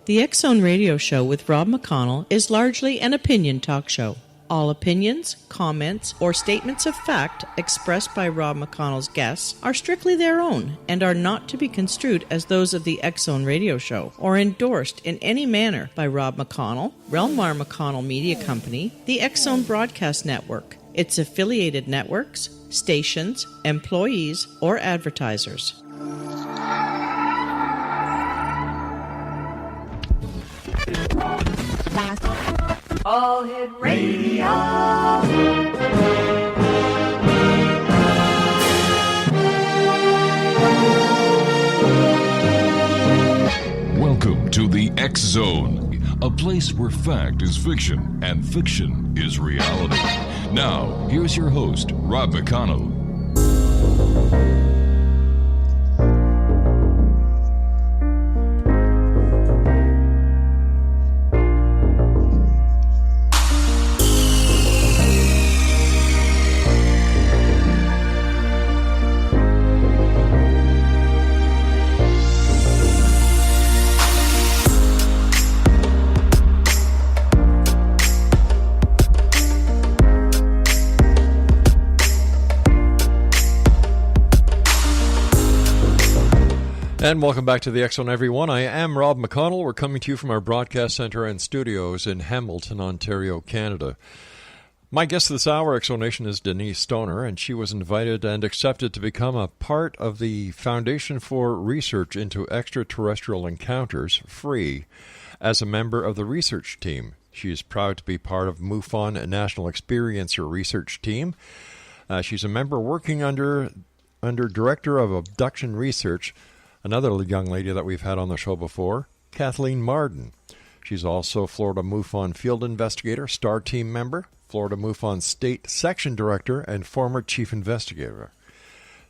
The X Zone Radio Show with Rob McConnell is largely an opinion talk show. All opinions, comments, or statements of fact expressed by Rob McConnell's guests are strictly their own and are not to be construed as those of the X Zone Radio Show or endorsed in any manner by Rob McConnell, rel-mar McConnell Media Company, the X Zone Broadcast Network, its affiliated networks, stations, employees, or advertisers. All Hit Radio. Welcome to the X Zone, a place where fact is fiction and fiction is reality. Now, here's your host, Rob McConnell. And welcome back to the X Zone, everyone. I am Rob McConnell. We're coming to you from our broadcast center and studios in Hamilton, Ontario, Canada. My guest this hour, X Zone Nation, is Denise Stoner, and she was invited and accepted to become a part of the Foundation for Research into Extraterrestrial Encounters, FREE, as a member of the research team. She is proud to be part of MUFON National Experiencer Research Team. She's a member working under Director of Abduction Research, another young lady that we've had on the show before, Kathleen Marden. She's also Florida MUFON Field Investigator, STAR Team member, Florida MUFON State Section Director, and former Chief Investigator.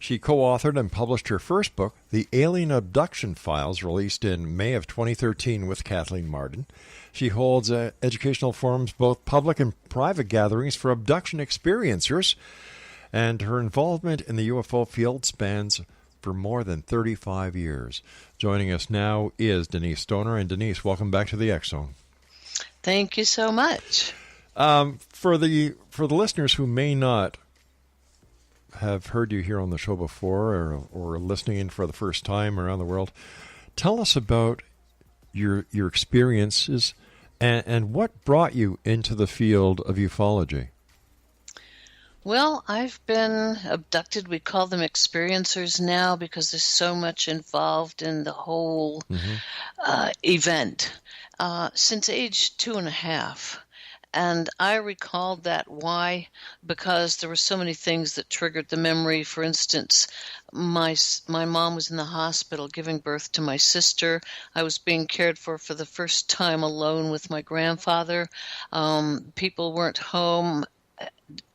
She co-authored and published her first book, The Alien Abduction Files, released in May of 2013 with Kathleen Marden. She holds educational forums, both public and private gatherings for abduction experiencers, and her involvement in the UFO field spans for more than 35 years. Joining us now is Denise Stoner. And Denise, welcome back to the X Zone. Thank you so much. For the listeners who may not have heard you here on the show before or listening in for the first time around the world, tell us about your experiences and what brought you into the field of ufology. Well, I've been abducted. We call them experiencers now because there's so much involved in the whole event since age 2.5. And I recalled that. Why? Because there were so many things that triggered the memory. For instance, my mom was in the hospital giving birth to my sister. I was being cared for the first time alone with my grandfather. People weren't home,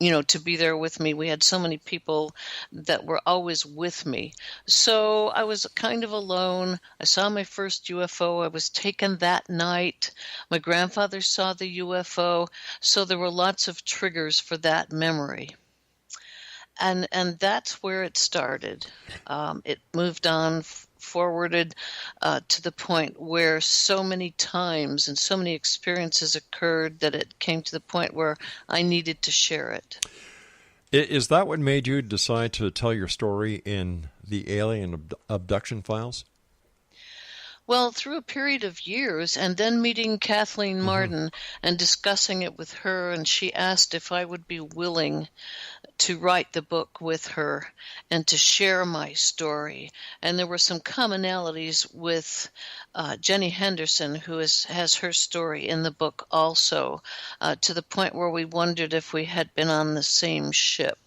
to be there with me. We had so many people that were always with me. So I was kind of alone. I saw my first UFO. I was taken that night. My grandfather saw the UFO. So there were lots of triggers for that memory. And that's where it started. It moved on forwarded to the point where so many times and so many experiences occurred that it came to the point where I needed to share it. Is that what made you decide to tell your story in the Alien Abduction Files? Well, through a period of years, and then meeting Kathleen Marden and discussing it with her, and she asked if I would be willing to write the book with her and to share my story. And there were some commonalities with Jenny Henderson, who has her story in the book also, to the point where we wondered if we had been on the same ship,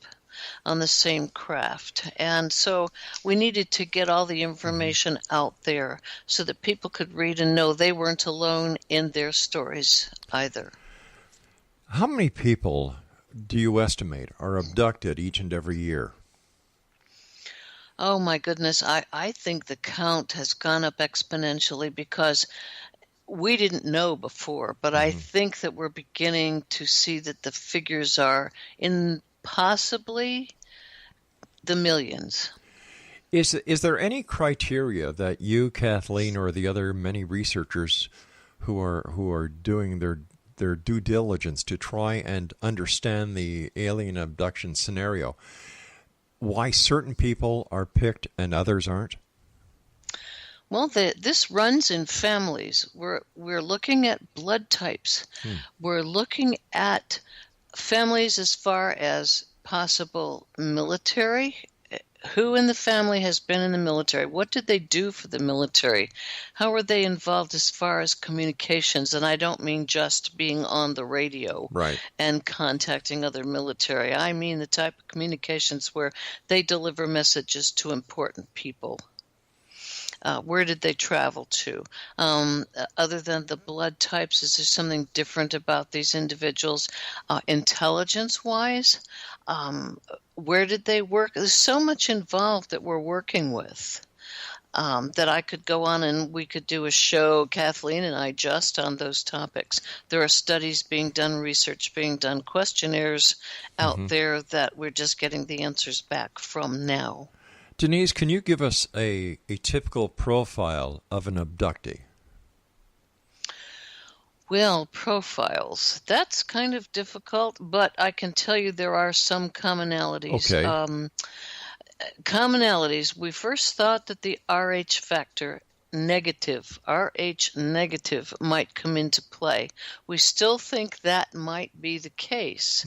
on the same craft. And so we needed to get all the information out there so that people could read and know they weren't alone in their stories either. How many people do you estimate are abducted each and every year? Oh my goodness, I think the count has gone up exponentially because we didn't know before, but I think that we're beginning to see that the figures are in possibly the millions. Is there any criteria that you, Kathleen, or the other many researchers who are doing their due diligence to try and understand the alien abduction scenario, why certain people are picked and others aren't? Well, this runs in families. We're looking at blood types. We're looking at families as far as possible military. Who in the family has been in the military? What did they do for the military? How were they involved as far as communications? And I don't mean just being on the radio and contacting other military. I mean the type of communications where they deliver messages to important people. Where did they travel to? Other than the blood types, is there something different about these individuals? Intelligence-wise, where did they work? There's so much involved that we're working with that I could go on and we could do a show, Kathleen and I, just on those topics. There are studies being done, research being done, questionnaires out there that we're just getting the answers back from now. Denise, can you give us a typical profile of an abductee? Well, profiles. That's kind of difficult, but I can tell you there are some commonalities. Okay. Commonalities. We first thought that the RH factor negative, RH negative, might come into play. We still think that might be the case.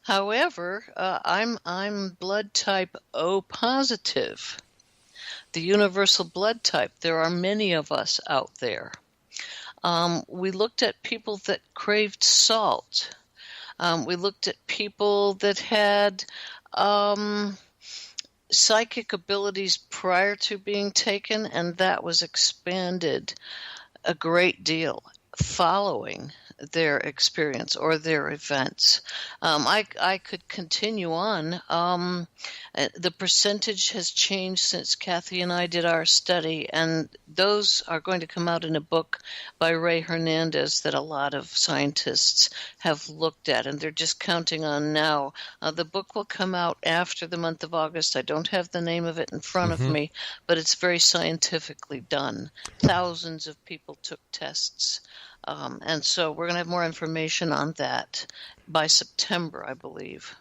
However, I'm blood type O positive, the universal blood type. There are many of us out there. We looked at people that craved salt. We looked at people that had psychic abilities prior to being taken, and that was expanded a great deal following their experience or their events. I could continue on. The percentage has changed since Kathy and I did our study, and those are going to come out in a book by Ray Hernandez that a lot of scientists have looked at, and they're just counting on now. The book will come out after the month of August. I don't have the name of it in front of me, but it's very scientifically done. Thousands of people took tests. And so we're going to have more information on that by September, I believe.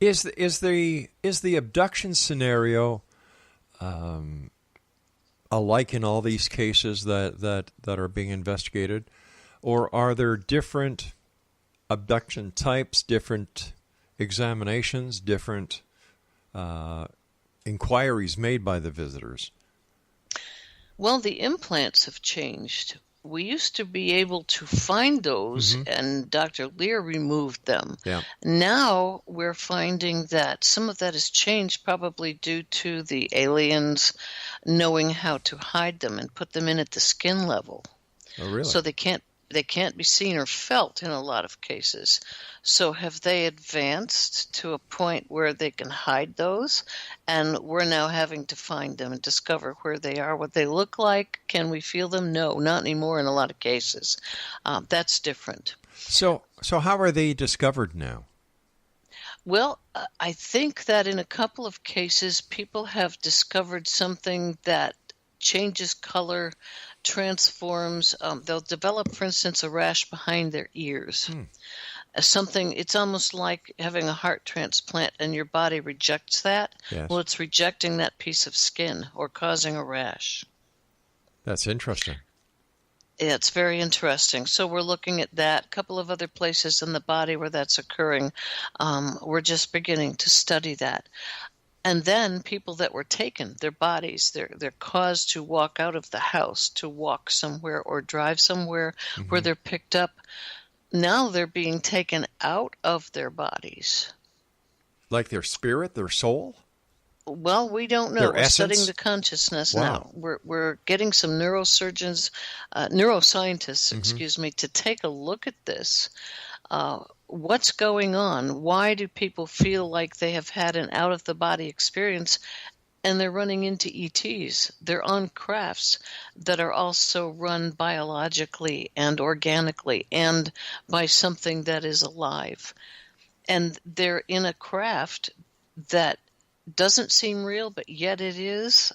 Is the abduction scenario alike in all these cases that are being investigated, or are there different abduction types, different examinations, different inquiries made by the visitors? Well, the implants have changed. We used to be able to find those, and Dr. Lear removed them. Yeah. Now we're finding that some of that has changed, probably due to the aliens knowing how to hide them and put them in at the skin level. Oh, really? So they can't be seen or felt in a lot of cases. So have they advanced to a point where they can hide those? And we're now having to find them and discover where they are, what they look like. Can we feel them? No, not anymore in a lot of cases. That's different. So how are they discovered now? Well, I think that in a couple of cases, people have discovered something that changes color, transforms. They'll develop, for instance, a rash behind their ears. Something, it's almost like having a heart transplant and your body rejects that. Yes. Well, it's rejecting that piece of skin or causing a rash. That's interesting. Yeah, it's very interesting. So we're looking at that. A couple of other places in the body where that's occurring. We're just beginning to study that. And then people that were taken, their bodies, they're caused to walk out of the house, to walk somewhere or drive somewhere where they're picked up. Now they're being taken out of their bodies. Like their spirit, their soul? Well, we don't know. Their We're essence? studying the consciousness now. We're getting some neuroscientists, to take a look at this. What's going on? Why do people feel like they have had an out-of-the-body experience and they're running into ETs? They're on crafts that are also run biologically and organically and by something that is alive. And they're in a craft that doesn't seem real, but yet it is.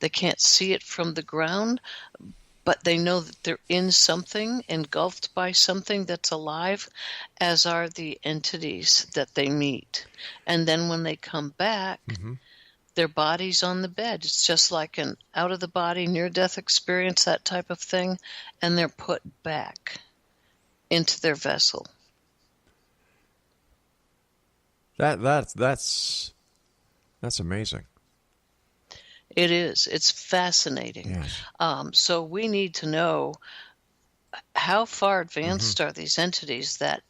They can't see it from the ground, but they know that they're in something, engulfed by something that's alive, as are the entities that they meet. And then when they come back, their body's on the bed. It's just like an out-of-the-body, near-death experience, that type of thing, and they're put back into their vessel. That's amazing. It is. It's fascinating. Yes. So we need to know how far advanced are these entities that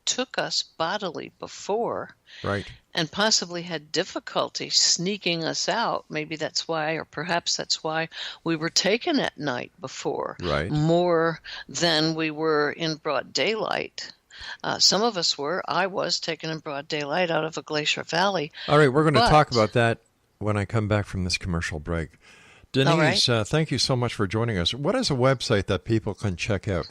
took us bodily before, right, and possibly had difficulty sneaking us out. Maybe that's why, or perhaps that's why we were taken at night before, right, more than we were in broad daylight. Some of us were. I was taken in broad daylight out of a glacier valley. All right, we're going to talk about that when I come back from this commercial break. Denise, thank you so much for joining us. What is a website that people can check out?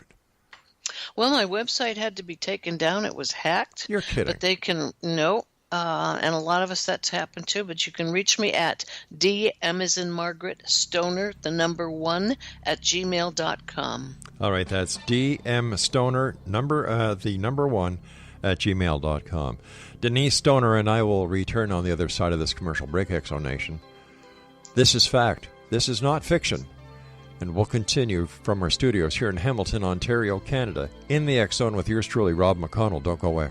Well, my website had to be taken down. It was hacked. You're kidding. But they can, no, and a lot of us that's happened too, but you can reach me at DM as in Margaret, Stoner, the number 1, at gmail.com. All right, that's DM Stoner, the number 1, at gmail.com. Denise Stoner and I will return on the other side of this commercial break, Exonation. This is fact. This is not fiction. And we'll continue from our studios here in Hamilton, Ontario, Canada, in the X Zone with yours truly, Rob McConnell. Don't go away.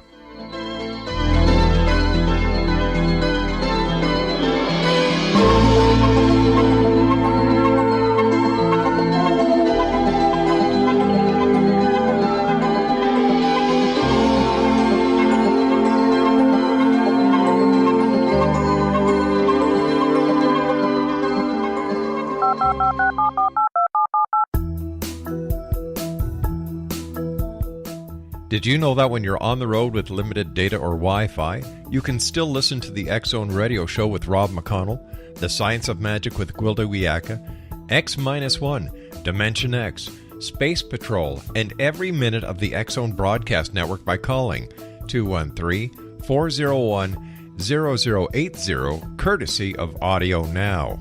Did you know that when you're on the road with limited data or Wi-Fi, you can still listen to the X Zone radio show with Rob McConnell, The Science of Magic with Gwilda Wiyaka, X-1, Dimension X, Space Patrol, and every minute of the X Zone broadcast network by calling 213-401-0080, courtesy of Audio Now.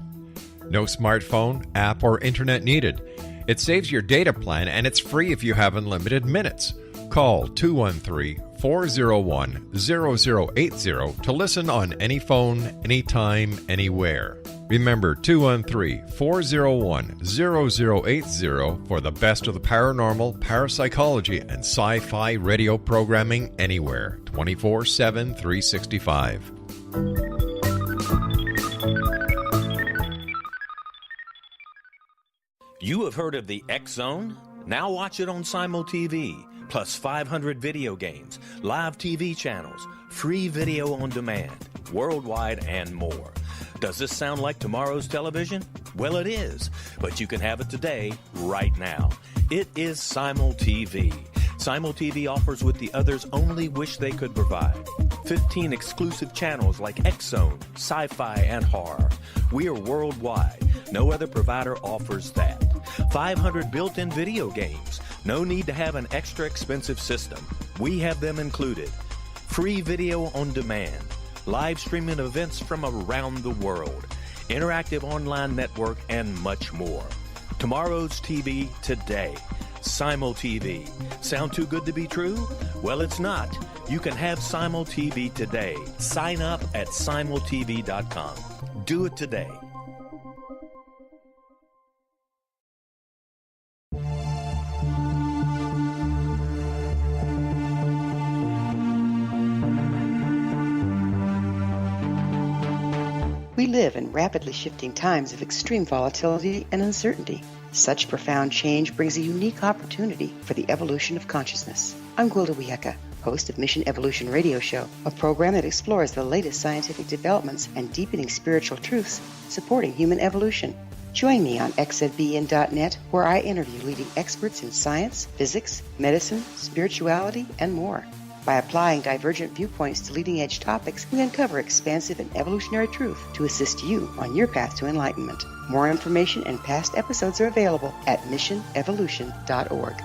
No smartphone, app, or internet needed. It saves your data plan, and it's free if you have unlimited minutes. Call 213-401-0080 to listen on any phone, anytime, anywhere. Remember 213-401-0080 for the best of the paranormal, parapsychology, and sci-fi radio programming anywhere, 24/7, 365. You have heard of the X Zone? Now watch it on Simul TV. Plus 500 video games, live TV channels, free video on demand, worldwide, and more. Does this sound like tomorrow's television? Well, it is, but you can have it today, right now. It is Simul TV. Simul TV offers what the others only wish they could provide. 15 exclusive channels like X Zone, sci-fi, and horror. We are worldwide. No other provider offers that. 500 built-in video games. No need to have an extra expensive system. We have them included. Free video on demand. Live streaming events from around the world. Interactive online network, and much more. Tomorrow's TV today. Simul TV. Sound too good to be true? Well, it's not. You can have Simul TV today. Sign up at simultv.com. Do it today. We live in rapidly shifting times of extreme volatility and uncertainty. Such profound change brings a unique opportunity for the evolution of consciousness. I'm Gwilda Wiyaka, host of Mission Evolution Radio Show, a program that explores the latest scientific developments and deepening spiritual truths supporting human evolution. Join me on xzbn.net, where I interview leading experts in science, physics, medicine, spirituality, and more. By applying divergent viewpoints to leading-edge topics, we uncover expansive and evolutionary truth to assist you on your path to enlightenment. More information and past episodes are available at missionevolution.org.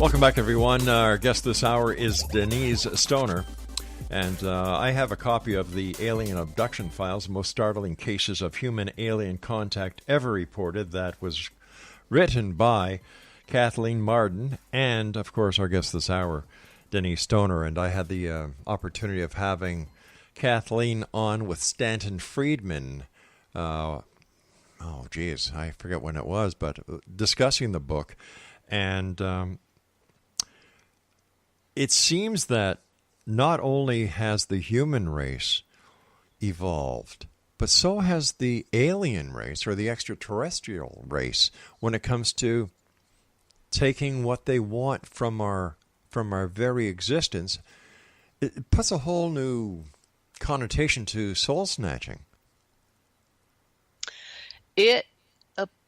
Welcome back, everyone. Our guest this hour is Denise Stoner. And I have a copy of the Alien Abduction Files, Most Startling Cases of Human-Alien Contact Ever Reported. That was written by Kathleen Marden and, of course, our guest this hour, Denise Stoner. And I had the opportunity of having Kathleen on with Stanton Friedman. I forget when it was, but discussing the book. And it seems that not only has the human race evolved, but so has the alien race or the extraterrestrial race when it comes to taking what they want from our very existence. It puts a whole new connotation to soul snatching. It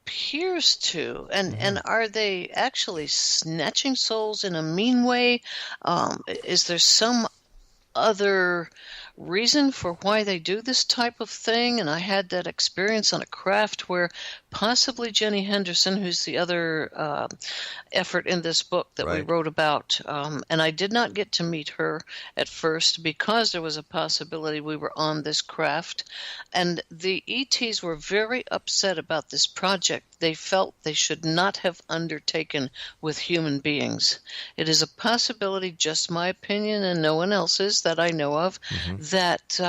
appears to. And are they actually snatching souls in a mean way? Is there some other reason for why they do this type of thing? And I had that experience on a craft where possibly Jenny Henderson, who's the other effort in this book that we wrote about, and I did not get to meet her at first because there was a possibility we were on this craft. And the ETs were very upset about this project. They felt they should not have undertaken with human beings. It is a possibility, just my opinion and no one else's that I know of, that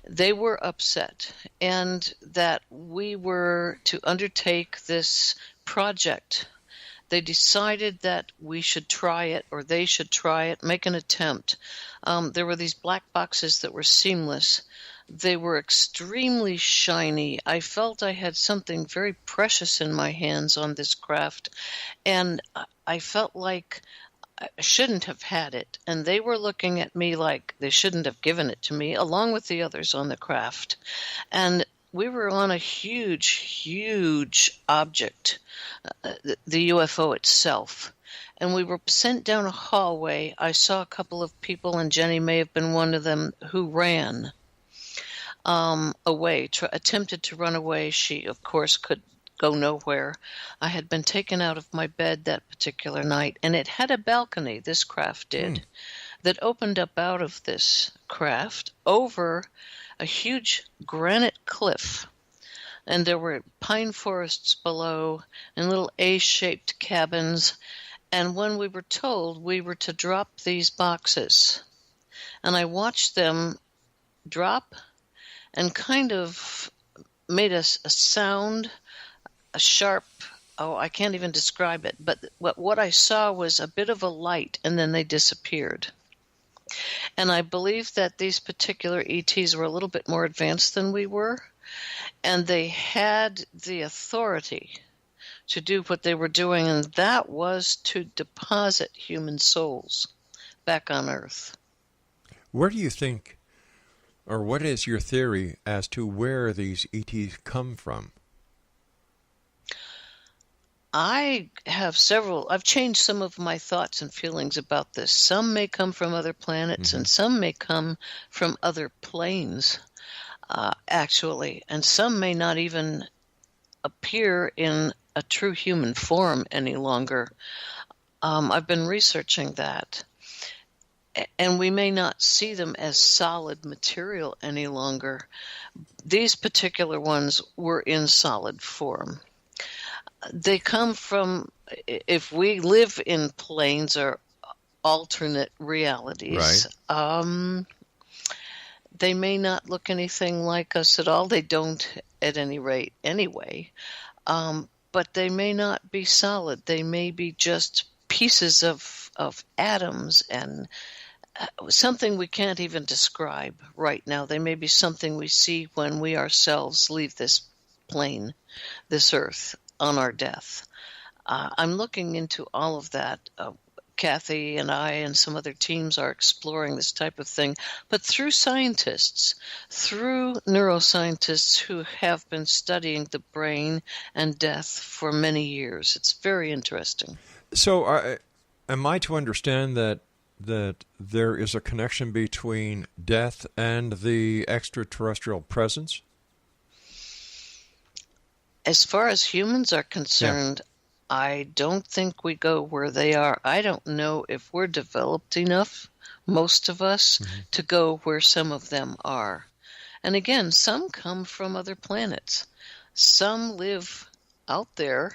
they were upset and that we were to undertake this project. They decided that we should try it, or they should try it, make an attempt. There were these black boxes that were seamless. They were extremely shiny. I felt I had something very precious in my hands on this craft, and I felt like I shouldn't have had it. And they were looking at me like they shouldn't have given it to me, along with the others on the craft. And we were on a huge, huge object, the UFO itself. And we were sent down a hallway. I saw a couple of people, and Jenny may have been one of them, who ran away, attempted to run away. She, of course, could go nowhere. I had been taken out of my bed that particular night, and it had a balcony, this craft did, that opened up out of this craft over a huge granite cliff. And there were pine forests below and little A-shaped cabins. And when we were told we were to drop these boxes, and I watched them drop and kind of made a sound, a sharp, I can't even describe it, but what I saw was a bit of a light, and then they disappeared. And I believe that these particular ETs were a little bit more advanced than we were, and they had the authority to do what they were doing, and that was to deposit human souls back on Earth. Where do you think, or what is your theory as to where these ETs come from? I have I've changed some of my thoughts and feelings about this. Some may come from other planets, and some may come from other planes, actually. And some may not even appear in a true human form any longer. I've been researching that. And we may not see them as solid material any longer. These particular ones were in solid form. They come from, if we live in planes or alternate realities, they may not look anything like us at all. They don't at any rate anyway. But they may not be solid. They may be just pieces of atoms and something we can't even describe right now. They may be something we see when we ourselves leave this plane, this Earth, on our death. I'm looking into all of that. Kathy and I and some other teams are exploring this type of thing, but through scientists, through neuroscientists who have been studying the brain and death for many years. It's very interesting. So am I to understand that there is a connection between death and the extraterrestrial presence? As far as humans are concerned, I don't think we go where they are. I don't know if we're developed enough, most of us, to go where some of them are. And again, some come from other planets. Some live out there,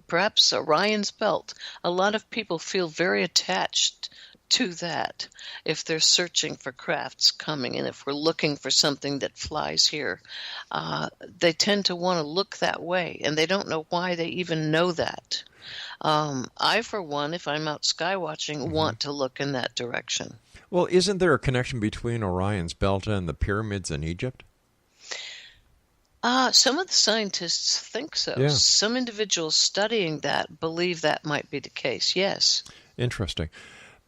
perhaps Orion's Belt. A lot of people feel very attached to that if they're searching for crafts coming, and if we're looking for something that flies here. They tend to want to look that way, and they don't know why they even know that. I, for one, if I'm out sky watching, want to look in that direction. Well, isn't there a connection between Orion's Belt and the pyramids in Egypt? Some of the scientists think so. Yeah. Some individuals studying that believe that might be the case, yes. Interesting.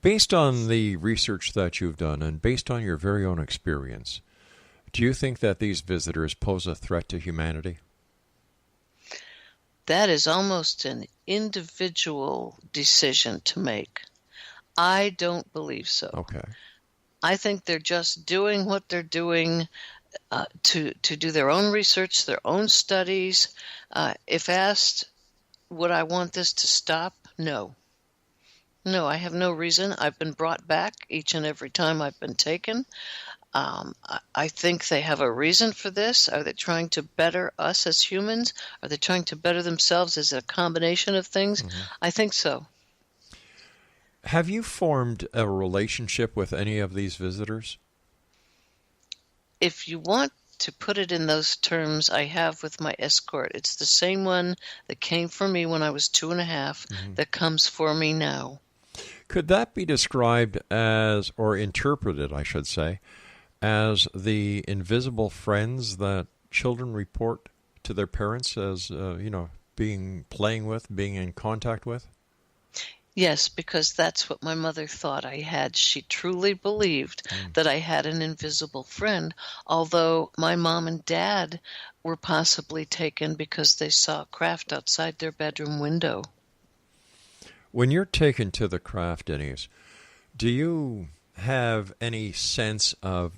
Based on the research that you've done and based on your very own experience, do you think that these visitors pose a threat to humanity? That is almost an individual decision to make. I don't believe so. Okay. I think they're just doing what they're doing to do their own research, their own studies. If asked, would I want this to stop? No. No, I have no reason. I've been brought back each and every time I've been taken. I think they have a reason for this. Are they trying to better us as humans? Are they trying to better themselves? Is it a combination of things? I think so. Have you formed a relationship with any of these visitors? If you want to put it in those terms, I have with my escort. It's the same one that came for me when I was 2.5 that comes for me now. Could that be described as, or interpreted, I should say, as the invisible friends that children report to their parents as, playing with, being in contact with? Yes, because that's what my mother thought I had. She truly believed that I had an invisible friend, although my mom and dad were possibly taken because they saw a craft outside their bedroom window. When you're taken to the craft, Denise, do you have any sense of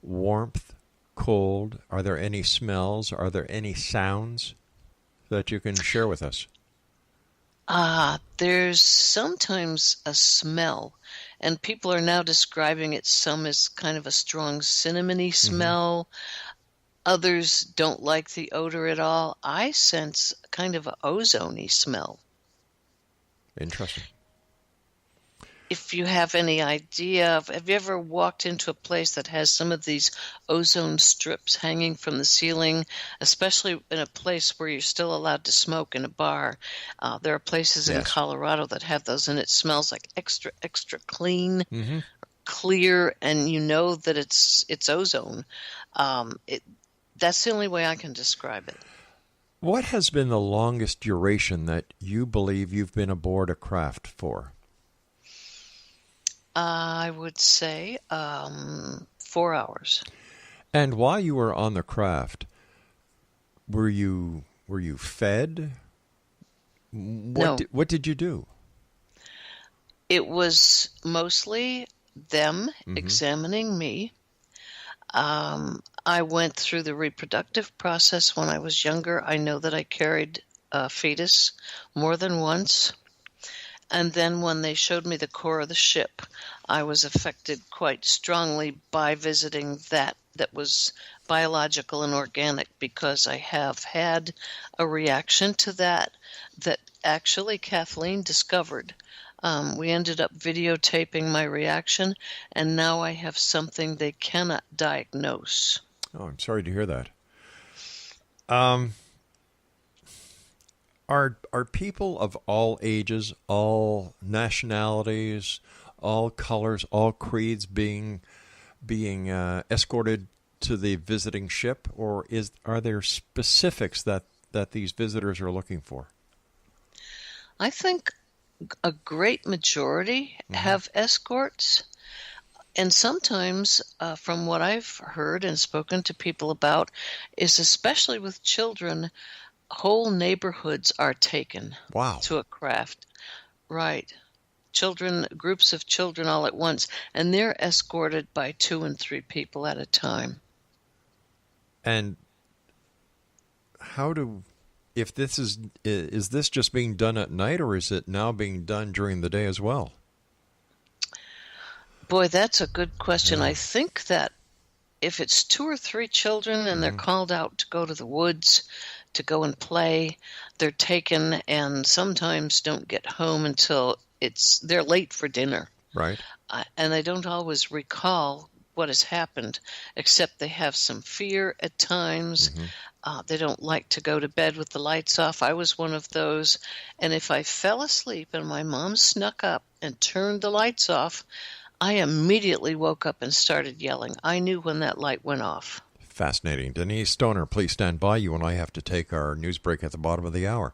warmth, cold? Are there any smells? Are there any sounds that you can share with us? There's sometimes a smell, and people are now describing it some as kind of a strong cinnamony smell. Others don't like the odor at all. I sense kind of an ozone-y smell. Interesting. If you have any idea of, have you ever walked into a place that has some of these ozone strips hanging from the ceiling, especially in a place where you're still allowed to smoke in a bar? There are places in Colorado that have those, and it smells like extra, extra clean, clear, and you know that it's ozone. That's the only way I can describe it. What has been the longest duration that you believe you've been aboard a craft for? I would say 4 hours. And while you were on the craft, were you fed? No. What did you do? It was mostly them examining me. I went through the reproductive process when I was younger. I know that I carried a fetus more than once. And then when they showed me the core of the ship, I was affected quite strongly by visiting that was biological and organic, because I have had a reaction to that actually Kathleen discovered. We ended up videotaping my reaction, and now I have something they cannot diagnose. Oh, I'm sorry to hear that. Are people of all ages, all nationalities, all colors, all creeds being escorted to the visiting ship, or are there specifics that these visitors are looking for? I think a great majority have escorts, and sometimes, from what I've heard and spoken to people about, is especially with children, whole neighborhoods are taken to a craft. Right. Children, groups of children all at once, and they're escorted by 2 and 3 people at a time. And how do if this is this just being done at night, or is it now being done during the day as well? Boy, that's a good question. I think that if it's 2 or 3 children and they're called out to go to the woods to go and play, they're taken and sometimes don't get home until they're late for dinner. Right. And they don't always recall what has happened, except they have some fear at times. They don't like to go to bed with the lights off. I was one of those. And if I fell asleep and my mom snuck up and turned the lights off, I immediately woke up and started yelling. I knew when that light went off. Fascinating. Denise Stoner, please stand by. You and I have to take our news break at the bottom of the hour.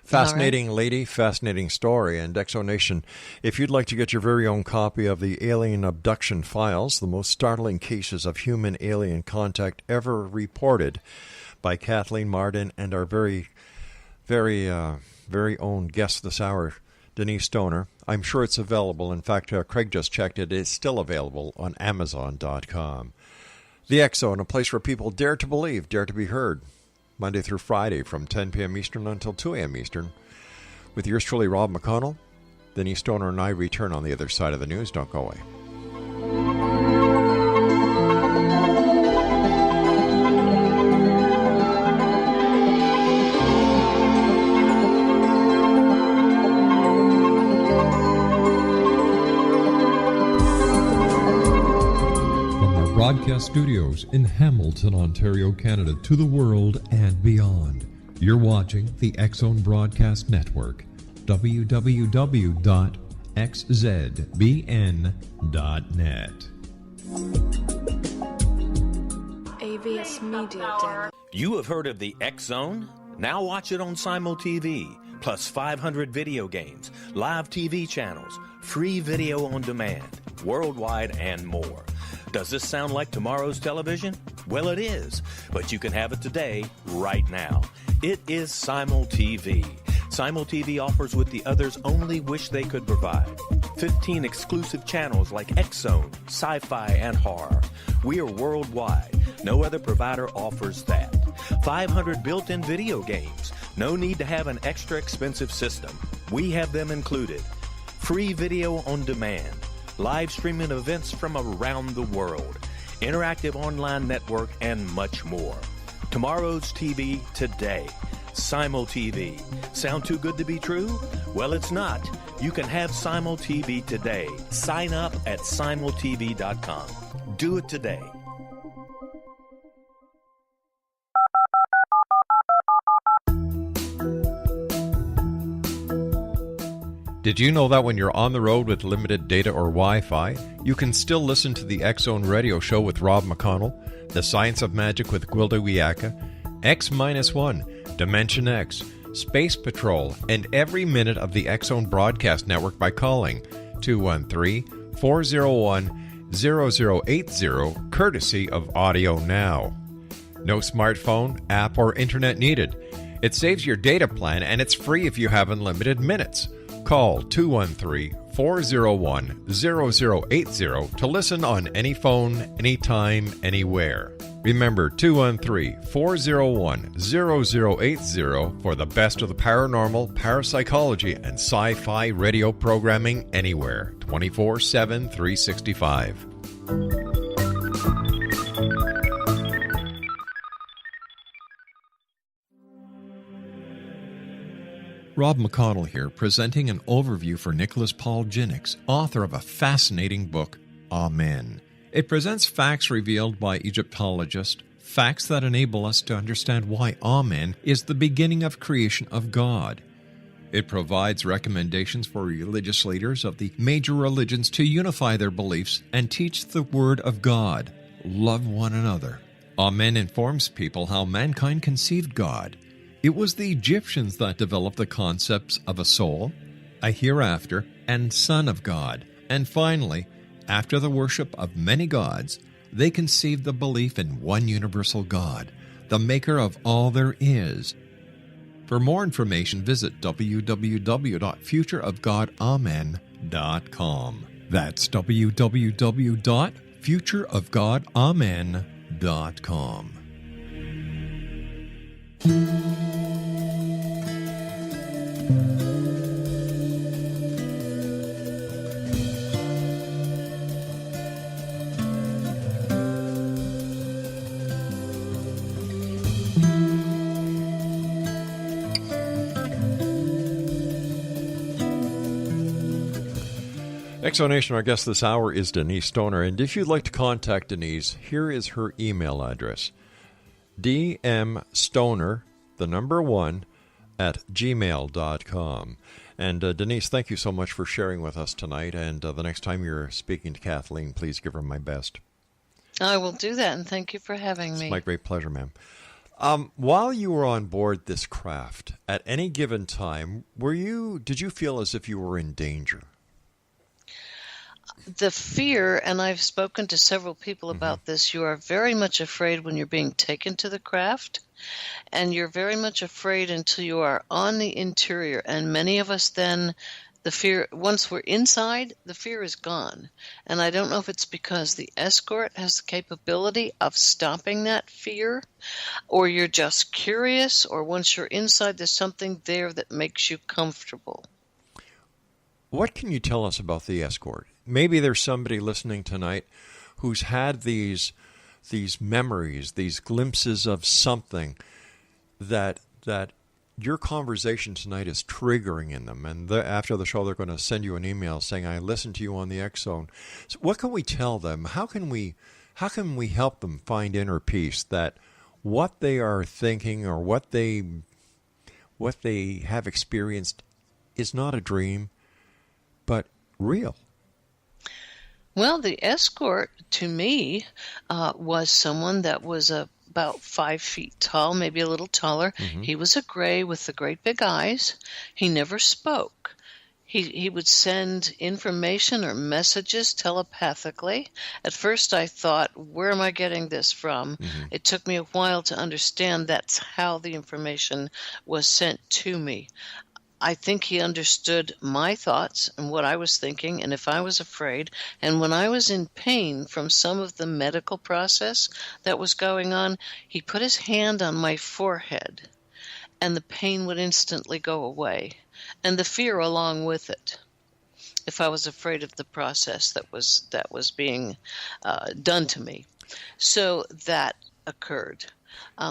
Fascinating lady, fascinating story. And Exonation, if you'd like to get your very own copy of the Alien Abduction Files, the most startling cases of human alien contact ever reported by Kathleen Marden and our very own guest this hour, Denise Stoner, I'm sure it's available. In fact, Craig just checked it. It's still available on Amazon.com. The X-Zone, a place where people dare to believe, dare to be heard. Monday through Friday from 10 p.m. Eastern until 2 a.m. Eastern. With yours truly, Rob McConnell. Denise Stoner and I return on the other side of the news. Don't go away. Broadcast studios in Hamilton, Ontario, Canada, to the world and beyond. You're watching the X-Zone Broadcast Network, www.xzbn.net. AVS Media. You have heard of the X-Zone? Now watch it on Simul TV, plus 500 video games, live TV channels, free video on demand, worldwide, and more. Does this sound like tomorrow's television? Well, it is, but you can have it today, right now. It is Simul TV. Simul TV offers what the others only wish they could provide. 15 exclusive channels like X-Zone, Sci-Fi, and Horror. We are worldwide. No other provider offers that. 500 built-in video games. No need to have an extra expensive system. We have them included. Free video on demand. Live streaming events from around the world, interactive online network, and much more. Tomorrow's TV today. Simul TV. Sound too good to be true? Well, it's not. You can have Simul TV today. Sign up at simultv.com. Do it today. Did you know that when you're on the road with limited data or Wi-Fi, you can still listen to the X-Zone Radio Show with Rob McConnell, The Science of Magic with Gwilda Wiyaka, X-1, Dimension X, Space Patrol, and every minute of the X-Zone Broadcast Network by calling 213-401-0080, courtesy of Audio Now. No smartphone, app, or internet needed. It saves your data plan, and it's free if you have unlimited minutes. Call 213-401-0080 to listen on any phone, anytime, anywhere. Remember 213-401-0080 for the best of the paranormal, parapsychology, and sci-fi radio programming anywhere, 24/7, 365. Rob McConnell here, presenting an overview for Nicholas Paul Jennings, author of a fascinating book, Amen. It presents facts revealed by Egyptologists, facts that enable us to understand why Amen is the beginning of creation of God. It provides recommendations for religious leaders of the major religions to unify their beliefs and teach the Word of God. Love one another. Amen informs people how mankind conceived God. It was the Egyptians that developed the concepts of a soul, a hereafter, and Son of God. And finally, after the worship of many gods, they conceived the belief in one universal God, the maker of all there is. For more information, visit www.futureofgodamen.com. That's www.futureofgodamen.com. Exonation, our guest this hour is Denise Stoner, and if you'd like to contact Denise, here is her email address, dmstoner, the number 1, @gmail.com. And Denise, thank you so much for sharing with us tonight, and the next time you're speaking to Kathleen, please give her my best. I will do that, and thank you for having me. It's my great pleasure, ma'am. While you were on board this craft, at any given time, did you feel as if you were in danger? The fear, and I've spoken to several people about this, you are very much afraid when you're being taken to the craft, and you're very much afraid until you are on the interior. And many of us then, the fear, once we're inside, the fear is gone. And I don't know if it's because the escort has the capability of stopping that fear, or you're just curious, or once you're inside, there's something there that makes you comfortable. What can you tell us about the escort? Maybe there's somebody listening tonight who's had these memories, these glimpses of something that your conversation tonight is triggering in them. And after the show, they're going to send you an email saying, I listened to you on the X Zone. So what can we tell them? How can we help them find inner peace, that what they are thinking or what they have experienced is not a dream, but real? Well, the escort, to me, was someone that was about 5 feet tall, maybe a little taller. He was a gray with the great big eyes. He never spoke. He would send information or messages telepathically. At first I thought, where am I getting this from? It took me a while to understand that's how the information was sent to me. I think he understood my thoughts and what I was thinking, and if I was afraid. And when I was in pain from some of the medical process that was going on, he put his hand on my forehead, and the pain would instantly go away, and the fear along with it, if I was afraid of the process that was being done to me. So that occurred.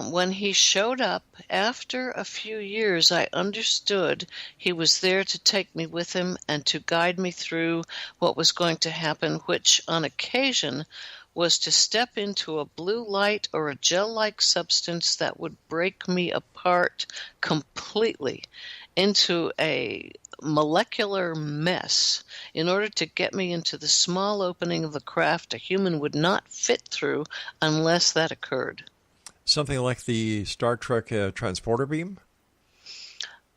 When he showed up, after a few years, I understood he was there to take me with him and to guide me through what was going to happen, which on occasion was to step into a blue light or a gel-like substance that would break me apart completely into a molecular mess in order to get me into the small opening of the craft a human would not fit through unless that occurred. Something like the Star Trek transporter beam?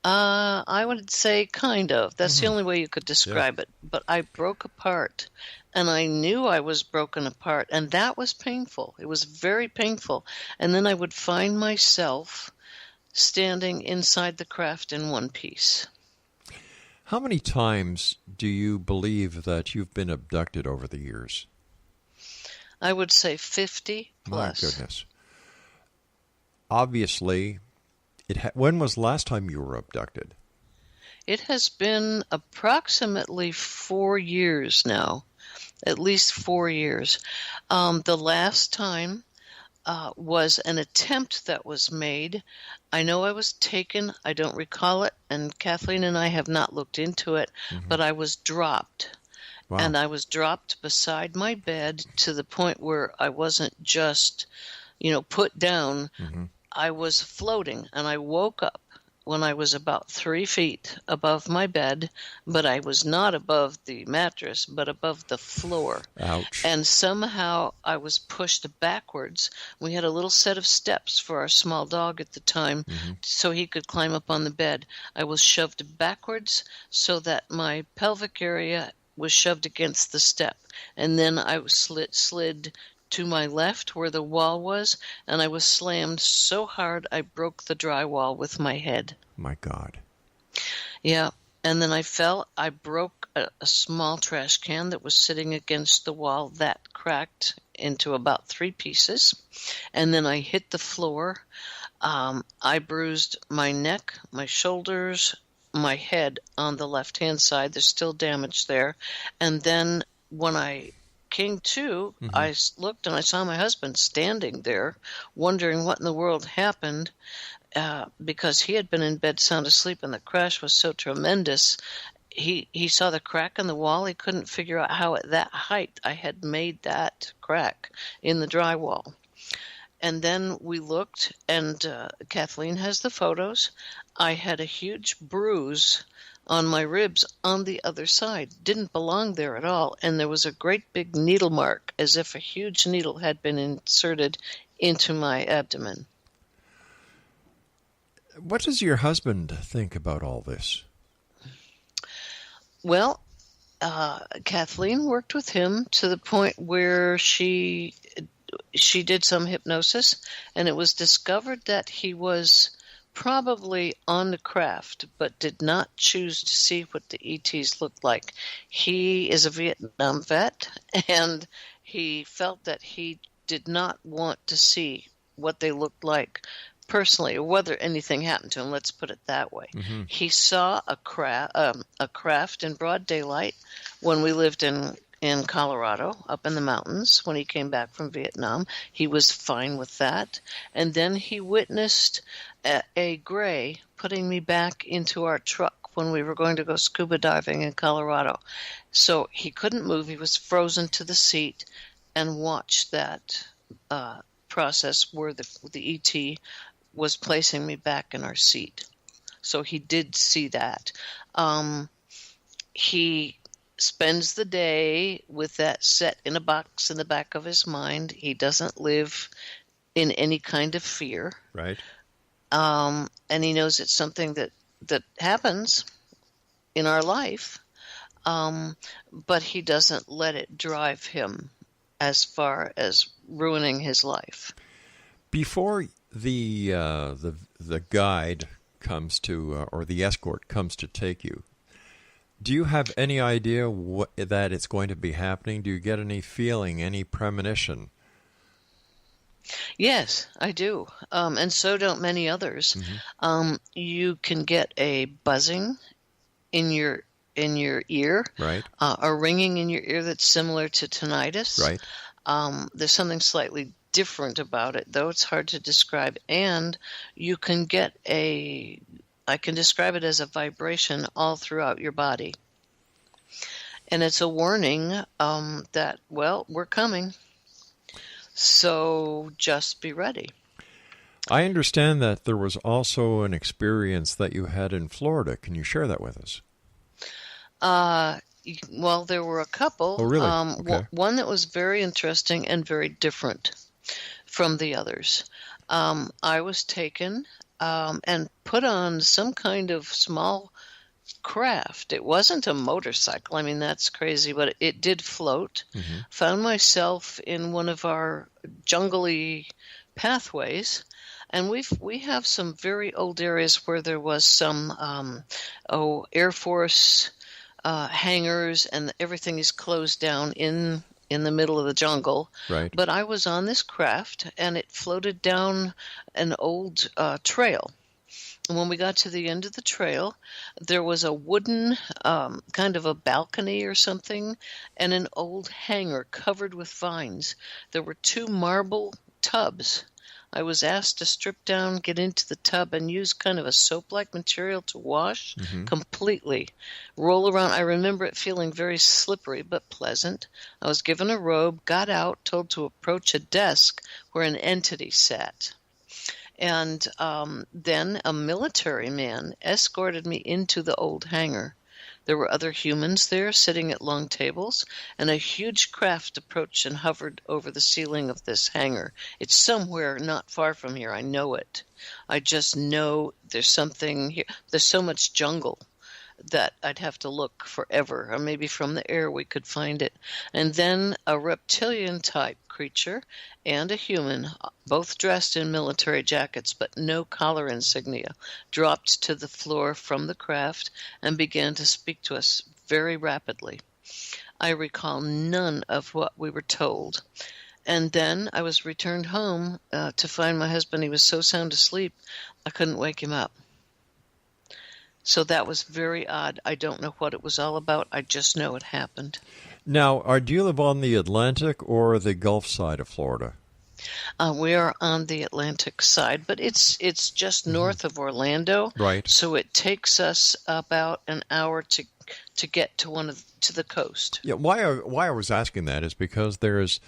I would say kind of. That's the only way you could describe it. But I broke apart, and I knew I was broken apart, and that was painful. It was very painful. And then I would find myself standing inside the craft in one piece. How many times do you believe that you've been abducted over the years? I would say 50 plus. My goodness. Obviously, when was the last time you were abducted? It has been approximately 4 years now, at least 4 years. The last time was an attempt that was made. I know I was taken. I don't recall it, and Kathleen and I have not looked into it, but I was dropped. Wow. And I was dropped beside my bed to the point where I wasn't just, put down. I was floating, and I woke up when I was about 3 feet above my bed, but I was not above the mattress, but above the floor. Ouch. And somehow I was pushed backwards. We had a little set of steps for our small dog at the time, so he could climb up on the bed. I was shoved backwards so that my pelvic area was shoved against the step, and then I slid to my left where the wall was, and I was slammed so hard I broke the drywall with my head. My God. Yeah, and then I fell. I broke a small trash can that was sitting against the wall. That cracked into about 3 pieces, and then I hit the floor. I bruised my neck, my shoulders, my head on the left-hand side. There's still damage there. And then when I came to, I looked and I saw my husband standing there, wondering what in the world happened, because he had been in bed sound asleep and the crash was so tremendous. he saw the crack in the wall. He couldn't figure out how at that height I had made that crack in the drywall. And then we looked, and Kathleen has the photos. I had a huge bruise on my ribs on the other side. Didn't belong there at all. And there was a great big needle mark, as if a huge needle had been inserted into my abdomen. What does your husband think about all this? Well, Kathleen worked with him to the point where she did some hypnosis, and it was discovered that he was probably on the craft, but did not choose to see what the ETs looked like. He is a Vietnam vet, and he felt that he did not want to see what they looked like personally, or whether anything happened to him. Let's put it that way. Mm-hmm. He saw a craft in broad daylight when we lived in Colorado, up in the mountains, when he came back from Vietnam. He was fine with that. And then he witnessed a gray putting me back into our truck when we were going to go scuba diving in Colorado. So he couldn't move. He was frozen to the seat and watched that process where the ET was placing me back in our seat. So he did see that. He spends the day with that set in a box in the back of his mind. He doesn't live in any kind of fear. Right. And he knows it's something that happens in our life, but he doesn't let it drive him as far as ruining his life. Before the guide comes to, or the escort comes to take you, do you have any idea that it's going to be happening? Do you get any feeling, any premonition? Yes, I do, and so don't many others. Mm-hmm. You can get a buzzing in your ear, right? A ringing in your ear that's similar to tinnitus, right? There's something slightly different about it, though it's hard to describe. And you can get I can describe it as a vibration all throughout your body. And it's a warning that, well, we're coming. So just be ready. I understand that there was also an experience that you had in Florida. Can you share that with us? Well, there were a couple. Oh, really? Okay. One that was very interesting and very different from the others. I was taken and put on some kind of small craft. It wasn't a motorcycle. I mean, that's crazy, but it did float. Mm-hmm. Found myself in one of our jungly pathways, and we have some very old areas where there was some Air Force hangars, and everything is closed down in the middle of the jungle. Right. But I was on this craft, and it floated down an old trail. And when we got to the end of the trail, there was a wooden kind of a balcony or something, and an old hangar covered with vines. There were 2 marble tubs. I was asked to strip down, get into the tub, and use kind of a soap-like material to wash completely. Roll around. I remember it feeling very slippery but pleasant. I was given a robe, got out, told to approach a desk where an entity sat. And then a military man escorted me into the old hangar. There were other humans there sitting at long tables, and a huge craft approached and hovered over the ceiling of this hangar. It's somewhere not far from here. I know it. I just know there's something here. There's so much jungle that I'd have to look forever, or maybe from the air we could find it. And then a reptilian-type creature and a human, both dressed in military jackets but no collar insignia, dropped to the floor from the craft and began to speak to us very rapidly. I recall none of what we were told. And then I was returned home to find my husband. He was so sound asleep, I couldn't wake him up. So that was very odd. I don't know what it was all about. I just know it happened. Now, do you live on the Atlantic or the Gulf side of Florida? We are on the Atlantic side, but it's just north of Orlando. Right. So it takes us about an hour to to get to the coast. Yeah, why I was asking that is because there's,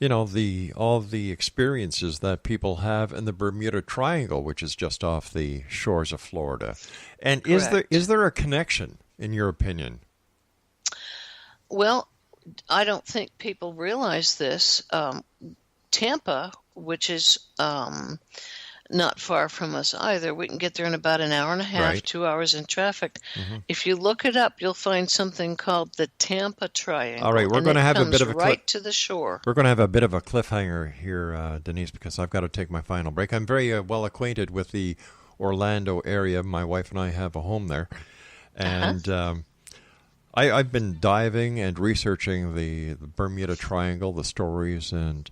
all the experiences that people have in the Bermuda Triangle, which is just off the shores of Florida. And is there a connection, in your opinion? Well, I don't think people realize this. Tampa, which is not far from us either. We can get there in about an hour and a half, right. 2 hours in traffic. Mm-hmm. If you look it up, you'll find something called the Tampa Triangle. All right, we're going to have a bit of a right to the shore. We're going to have a bit of a cliffhanger here, Denise, because I've got to take my final break. I'm very well acquainted with the Orlando area. My wife and I have a home there, and I've been diving and researching the Bermuda Triangle, the stories, and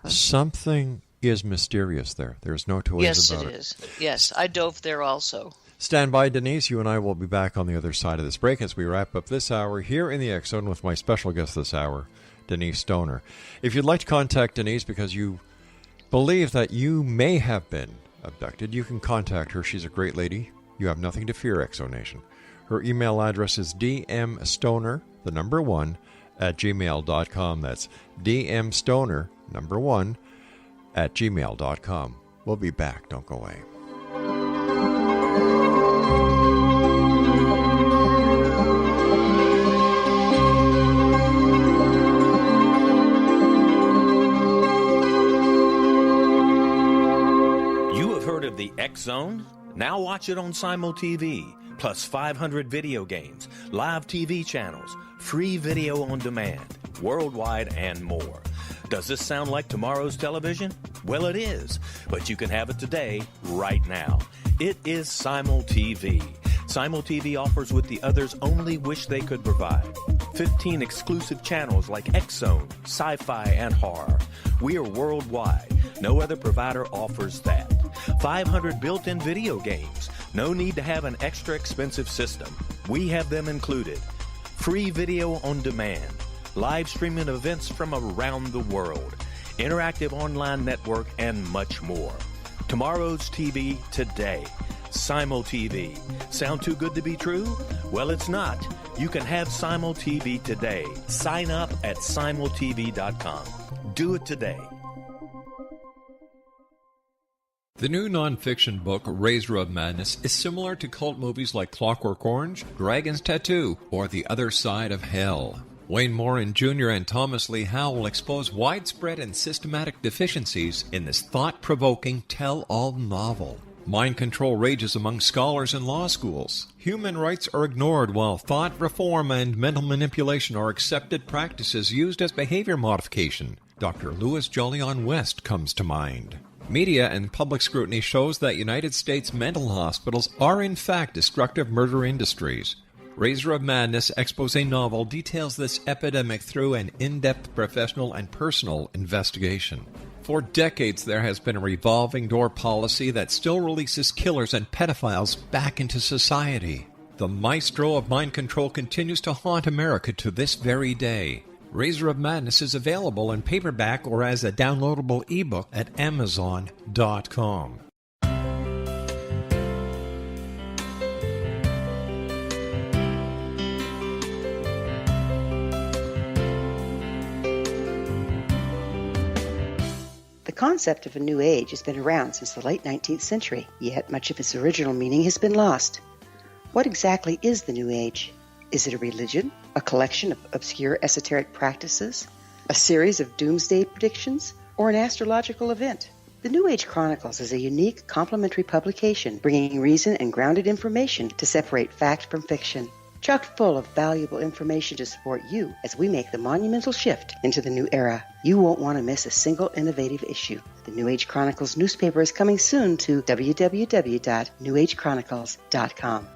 something is mysterious there. There's no two ways about it. Yes, it is. Yes, I dove there also. Stand by, Denise. You and I will be back on the other side of this break as we wrap up this hour here in the X Zone with my special guest this hour, Denise Stoner. If you'd like to contact Denise because you believe that you may have been abducted, you can contact her. She's a great lady. You have nothing to fear, X Zone Nation. Her email address is dmstoner, 1, @gmail.com. That's dmstoner, 1, @gmail.com. We'll be back. Don't go away. You have heard of the X Zone? Now watch it on Simul TV, plus 500 video games, live TV channels, free video on demand, worldwide, and more. Does this sound like tomorrow's television? Well, it is, but you can have it today, right now. It is Simul TV. Simul TV offers what the others only wish they could provide. 15 exclusive channels like X Zone, sci-fi, and horror. We are worldwide. No other provider offers that. 500 built-in video games. No need to have an extra expensive system. We have them included. Free video on demand. Live streaming events from around the world, interactive online network, and much more. Tomorrow's TV today. Simul TV. Sound too good to be true? Well, it's not. You can have Simul TV today. Sign up at simultv.com. Do it today. The new nonfiction book, Razor of Madness, is similar to cult movies like Clockwork Orange, Dragon's Tattoo, or The Other Side of Hell. Wayne Morin Jr. and Thomas Lee Howe will expose widespread and systematic deficiencies in this thought-provoking tell-all novel. Mind control rages among scholars in law schools. Human rights are ignored while thought reform and mental manipulation are accepted practices used as behavior modification. Dr. Louis Jolyon West comes to mind. Media and public scrutiny shows that United States mental hospitals are in fact destructive murder industries. Razor of Madness expose novel details this epidemic through an in-depth professional and personal investigation. For decades, there has been a revolving door policy that still releases killers and pedophiles back into society. The maestro of mind control continues to haunt America to this very day. Razor of Madness is available in paperback or as a downloadable ebook at Amazon.com. The concept of a new age has been around since the late 19th century, yet much of its original meaning has been lost. What exactly is the new age? Is it a religion, a collection of obscure esoteric practices, a series of doomsday predictions, or an astrological event? The New Age Chronicles is a unique complementary publication bringing reason and grounded information to separate fact from fiction. Chock full of valuable information to support you as we make the monumental shift into the new era. You won't want to miss a single innovative issue. The New Age Chronicles newspaper is coming soon to www.newagechronicles.com.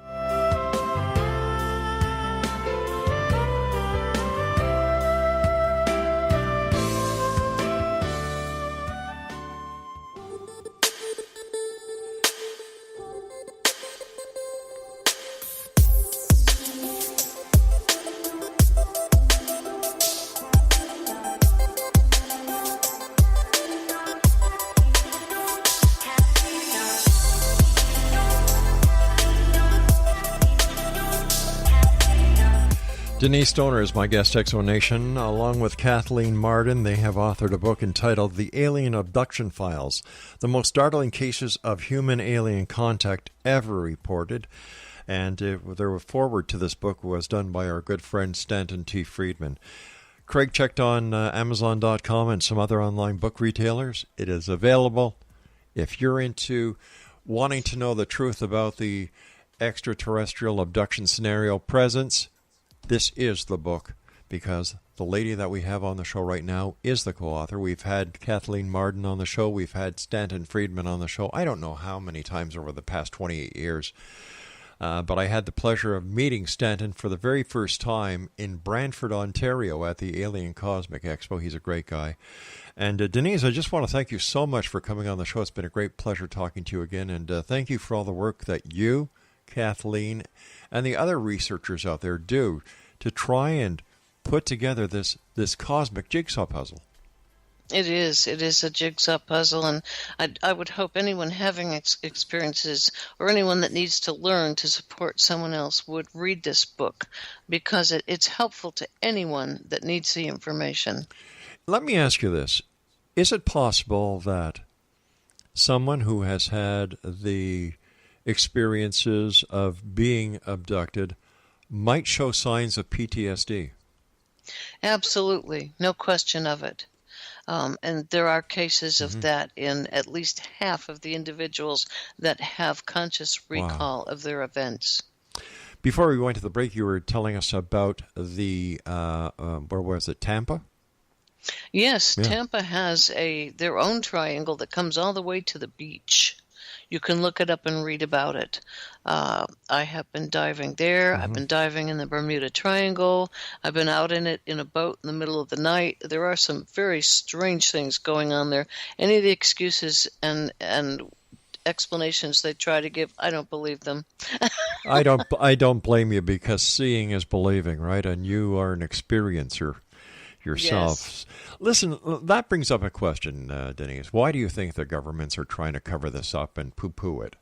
Denise Stoner is my guest, Exonation. Along with Kathleen Marden, they have authored a book entitled The Alien Abduction Files, the most startling cases of human-alien contact ever reported. And their foreword to this book was done by our good friend Stanton T. Friedman. Craig checked on Amazon.com and some other online book retailers. It is available. If you're into wanting to know the truth about the extraterrestrial abduction scenario presence, this is the book, because the lady that we have on the show right now is the co-author. We've had Kathleen Marden on the show. We've had Stanton Friedman on the show. I don't know how many times over the past 28 years. But I had the pleasure of meeting Stanton for the very first time in Brantford, Ontario at the Alien Cosmic Expo. He's a great guy. And Denise, I just want to thank you so much for coming on the show. It's been a great pleasure talking to you again. And thank you for all the work that you, Kathleen, and the other researchers out there do to try and put together this cosmic jigsaw puzzle. It is a jigsaw puzzle, and I would hope anyone having experiences or anyone that needs to learn to support someone else would read this book, because it's helpful to anyone that needs the information. Let me ask you this. Is it possible that someone who has had the experiences of being abducted might show signs of PTSD? Absolutely. No question of it. And there are cases of that in at least half of the individuals that have conscious recall of their events. Before we went to the break, you were telling us about the, where was it, Tampa? Yes, yeah. Tampa has their own triangle that comes all the way to the beach. You can look it up and read about it. I have been diving there. I've been diving in the Bermuda Triangle. I've been out in it in a boat in the middle of the night. There are some very strange things going on there. Any of the excuses and explanations they try to give, I don't believe them. I don't blame you, because seeing is believing, right? And you are an experiencer yourself. Yes. Listen, that brings up a question, Denise. Why do you think the governments are trying to cover this up and poo-poo it?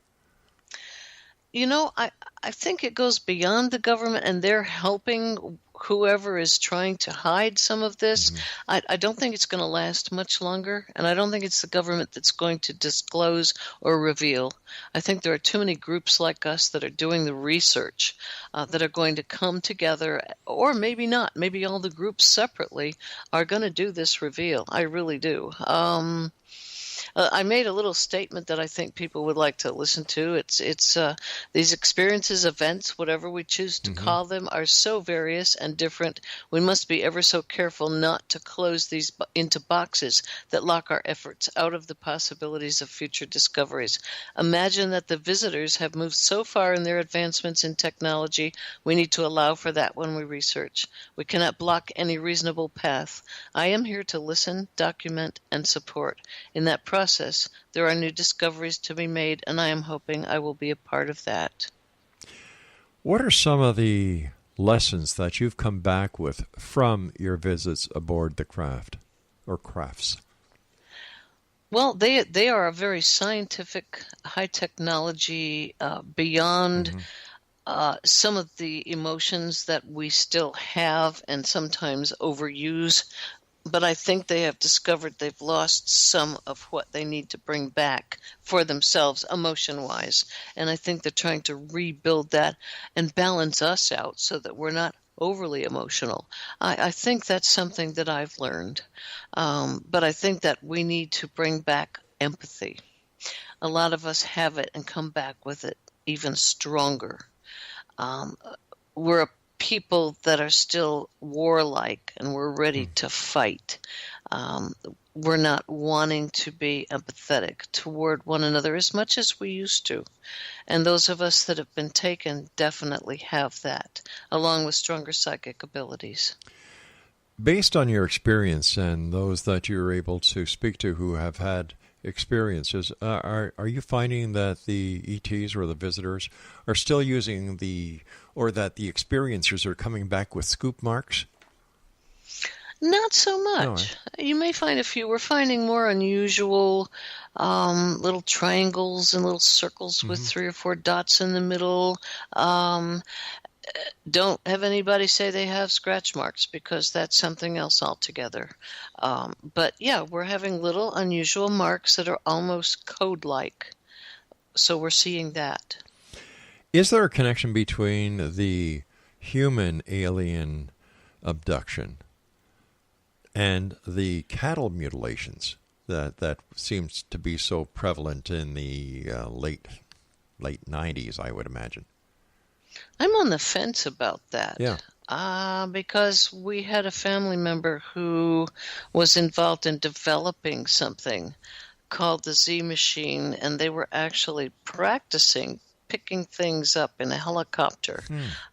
You know, I think it goes beyond the government, and they're helping whoever is trying to hide some of this. I don't think it's going to last much longer, and I don't think it's the government that's going to disclose or reveal. I think there are too many groups like us that are doing the research that are going to come together, or maybe not. Maybe all the groups separately are going to do this reveal. I really do. I made a little statement that I think people would like to listen to. It's these experiences, events, whatever we choose to call them, are so various and different. We must be ever so careful not to close these into boxes that lock our efforts out of the possibilities of future discoveries. Imagine that the visitors have moved so far in their advancements in technology, we need to allow for that when we research. We cannot block any reasonable path. I am here to listen, document, and support. In that process, there are new discoveries to be made, and I am hoping I will be a part of that. What are some of the lessons that you've come back with from your visits aboard the craft or crafts? Well, they are a very scientific, high technology, beyond some of the emotions that we still have and sometimes overuse. But I think they have discovered they've lost some of what they need to bring back for themselves emotion-wise. And I think they're trying to rebuild that and balance us out so that we're not overly emotional. I think that's something that I've learned. But I think that we need to bring back empathy. A lot of us have it and come back with it even stronger. We're a people that are still warlike, and we're ready to fight. We're not wanting to be empathetic toward one another as much as we used to. And those of us that have been taken definitely have that, along with stronger psychic abilities. Based on your experience and those that you're able to speak to who have had experiences, are you finding that the ETs or the visitors are still using or that the experiencers are coming back with scoop marks? Not so much. No. You may find a few. We're finding more unusual little triangles and little circles with 3 or 4 dots in the middle. don't have anybody say they have scratch marks, because that's something else altogether. But yeah, we're having little unusual marks that are almost code-like. So we're seeing that. Is there a connection between the human alien abduction and the cattle mutilations that seems to be so prevalent in the late 90s, I would imagine? I'm on the fence about that. Yeah. Because we had a family member who was involved in developing something called the Z machine, and they were actually practicing picking things up in a helicopter,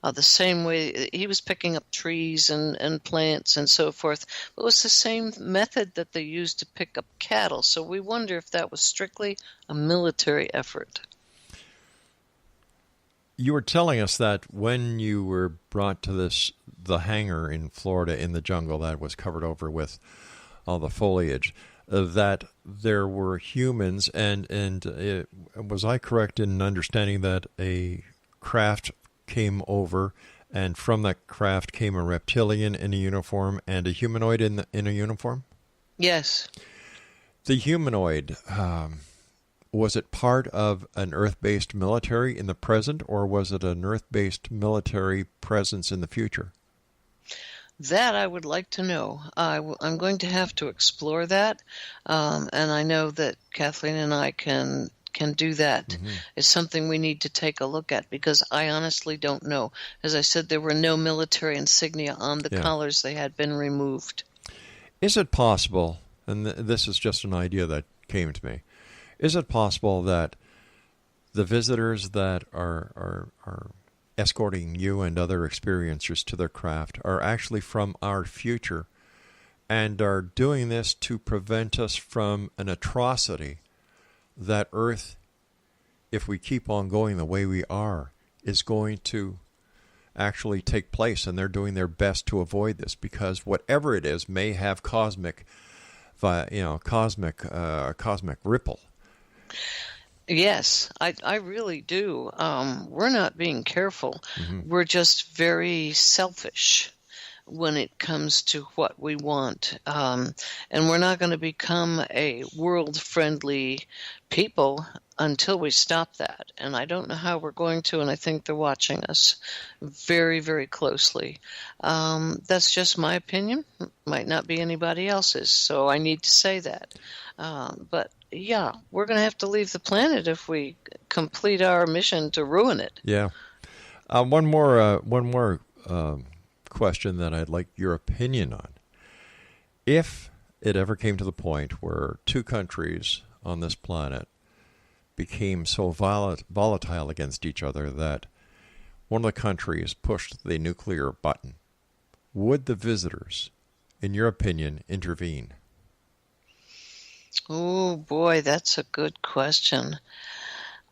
the same way he was picking up trees and plants and so forth. It was the same method that they used to pick up cattle. So we wonder if that was strictly a military effort. You were telling us that when you were brought to the hangar in Florida in the jungle that was covered over with all the foliage, that there were humans, and was I correct in understanding that a craft came over, and from that craft came a reptilian in a uniform and a humanoid in a uniform? Yes. The humanoid, was it part of an Earth-based military in the present, or was it an Earth-based military presence in the future? That I would like to know. I'm going to have to explore that, and I know that Kathleen and I can do that. Mm-hmm. It's something we need to take a look at, because I honestly don't know. As I said, there were no military insignia on the collars. They had been removed. Is it possible, and this is just an idea that came to me, is it possible that the visitors that are escorting you and other experiencers to their craft are actually from our future and are doing this to prevent us from an atrocity that Earth, if we keep on going the way we are, is going to actually take place, and they're doing their best to avoid this, because whatever it is may have cosmic ripple. Yes, I really do. We're not being careful. Mm-hmm. We're just very selfish when it comes to what we want. And we're not going to become a world-friendly people until we stop that. And I don't know how we're going to, and I think they're watching us very, very closely. That's just my opinion. Might not be anybody else's, so I need to say that. But yeah, we're going to have to leave the planet if we complete our mission to ruin it. Yeah. One more question that I'd like your opinion on. If it ever came to the point where two countries on this planet became so volatile against each other that one of the countries pushed the nuclear button, would the visitors, in your opinion, intervene? Oh, boy, that's a good question.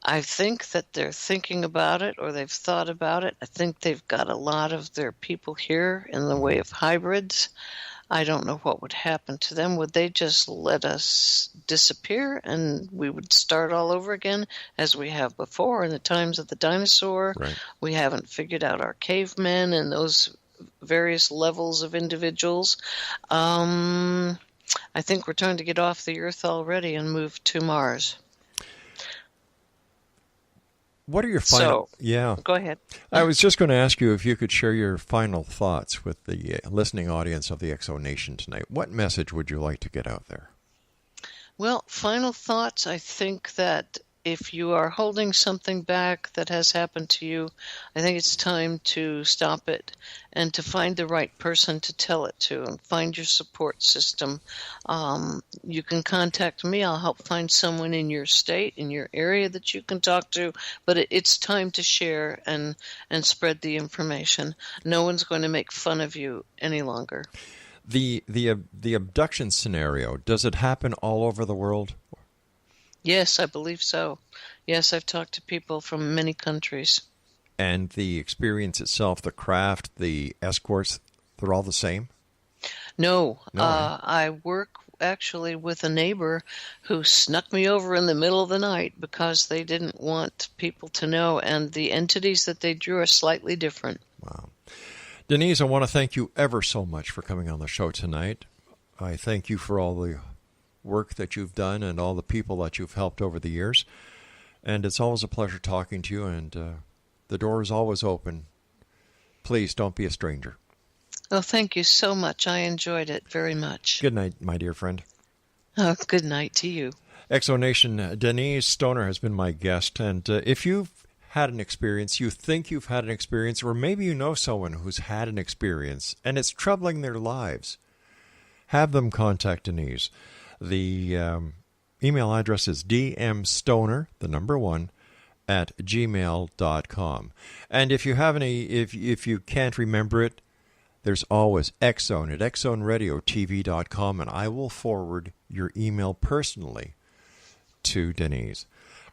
I think that they're thinking about it, or they've thought about it. I think they've got a lot of their people here in the way of hybrids. I don't know what would happen to them. Would they just let us disappear and we would start all over again as we have before in the times of the dinosaur? Right. We haven't figured out our cavemen and those various levels of individuals. I think we're trying to get off the Earth already and move to Mars. What are your final... Go ahead. I was just going to ask you if you could share your final thoughts with the listening audience of the XO Nation tonight. What message would you like to get out there? Well, final thoughts. I think that if you are holding something back that has happened to you, I think it's time to stop it and to find the right person to tell it to, and find your support system. You can contact me. I'll help find someone in your state, in your area that you can talk to. But it's time to share and spread the information. No one's going to make fun of you any longer. The abduction scenario, does it happen all over the world? Yes, I believe so. Yes, I've talked to people from many countries. And the experience itself, the craft, the escorts, they're all the same? No. I work actually with a neighbor who snuck me over in the middle of the night because they didn't want people to know, and the entities that they drew are slightly different. Wow. Denise, I want to thank you ever so much for coming on the show tonight. I thank you for all the work that you've done and all the people that you've helped over the years. And it's always a pleasure talking to you, and the door is always open. Please don't be a stranger. Oh, thank you so much. I enjoyed it very much. Good night, my dear friend. Oh, good night to you. Exonation, Denise Stoner has been my guest, and if you've had an experience, you think you've had an experience, or maybe you know someone who's had an experience, and it's troubling their lives, have them contact Denise. The email address is dmstoner, the number 1, at gmail.com. And if you have any, if you can't remember it, there's always Xzone at xzoneradiotv.com, and I will forward your email personally to Denise.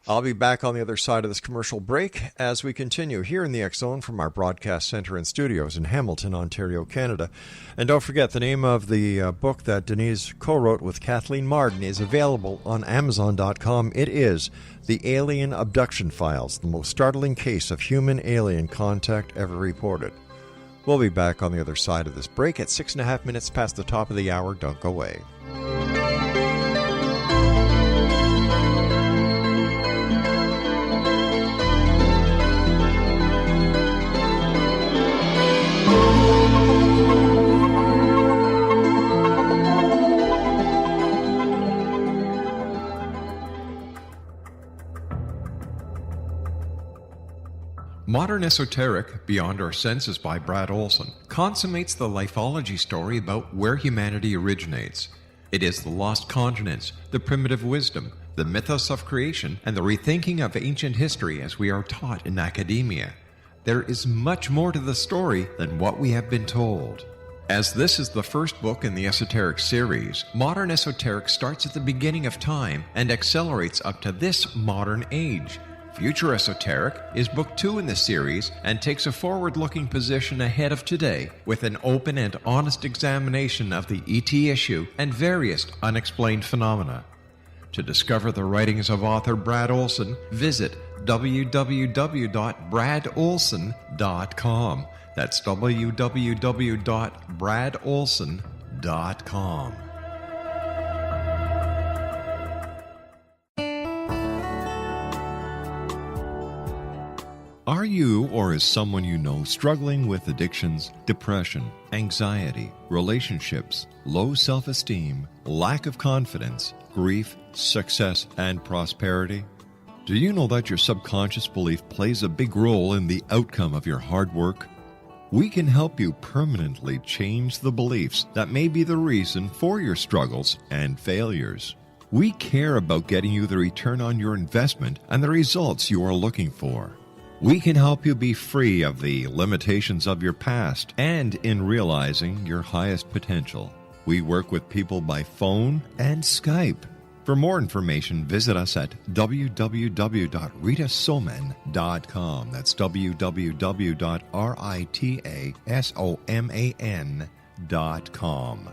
I'll be back on the other side of this commercial break as we continue here in the X-Zone from our broadcast center and studios in Hamilton, Ontario, Canada. And don't forget, the name of the book that Denise co-wrote with Kathleen Marden is available on Amazon.com. It is The Alien Abduction Files, the most startling case of human-alien contact ever reported. We'll be back on the other side of this break at 6.5 minutes past the top of the hour. Don't go away. Modern Esoteric, Beyond Our Senses by Brad Olson, consummates the lifeology story about where humanity originates. It is the lost continents, the primitive wisdom, the mythos of creation, and the rethinking of ancient history as we are taught in academia. There is much more to the story than what we have been told. As this is the first book in the Esoteric series, Modern Esoteric starts at the beginning of time and accelerates up to this modern age. Future Esoteric is book 2 in the series and takes a forward-looking position ahead of today with an open and honest examination of the ET issue and various unexplained phenomena. To discover the writings of author Brad Olson, visit www.bradolson.com. That's www.bradolson.com. Are you or is someone you know struggling with addictions, depression, anxiety, relationships, low self-esteem, lack of confidence, grief, success, and prosperity? Do you know that your subconscious belief plays a big role in the outcome of your hard work? We can help you permanently change the beliefs that may be the reason for your struggles and failures. We care about getting you the return on your investment and the results you are looking for. We can help you be free of the limitations of your past and in realizing your highest potential. We work with people by phone and Skype. For more information, visit us at www.ritasoman.com. That's www.ritasoman.com.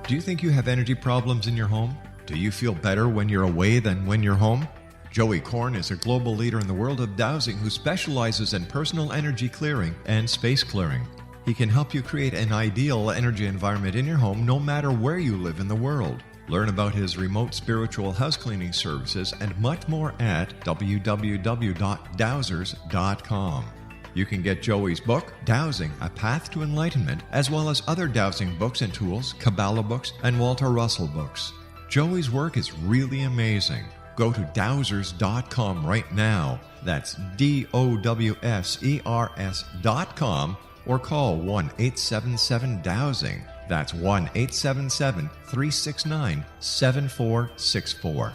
Do you think you have energy problems in your home? Do you feel better when you're away than when you're home? Joey Korn is a global leader in the world of dowsing who specializes in personal energy clearing and space clearing. He can help you create an ideal energy environment in your home no matter where you live in the world. Learn about his remote spiritual house cleaning services and much more at www.dowsers.com. You can get Joey's book, Dowsing, A Path to Enlightenment, as well as other dowsing books and tools, Kabbalah books, and Walter Russell books. Joey's work is really amazing. Go to dowsers.com right now. That's DOWSERS.com or call 1-877-DOWSING. That's 1-877-369-7464.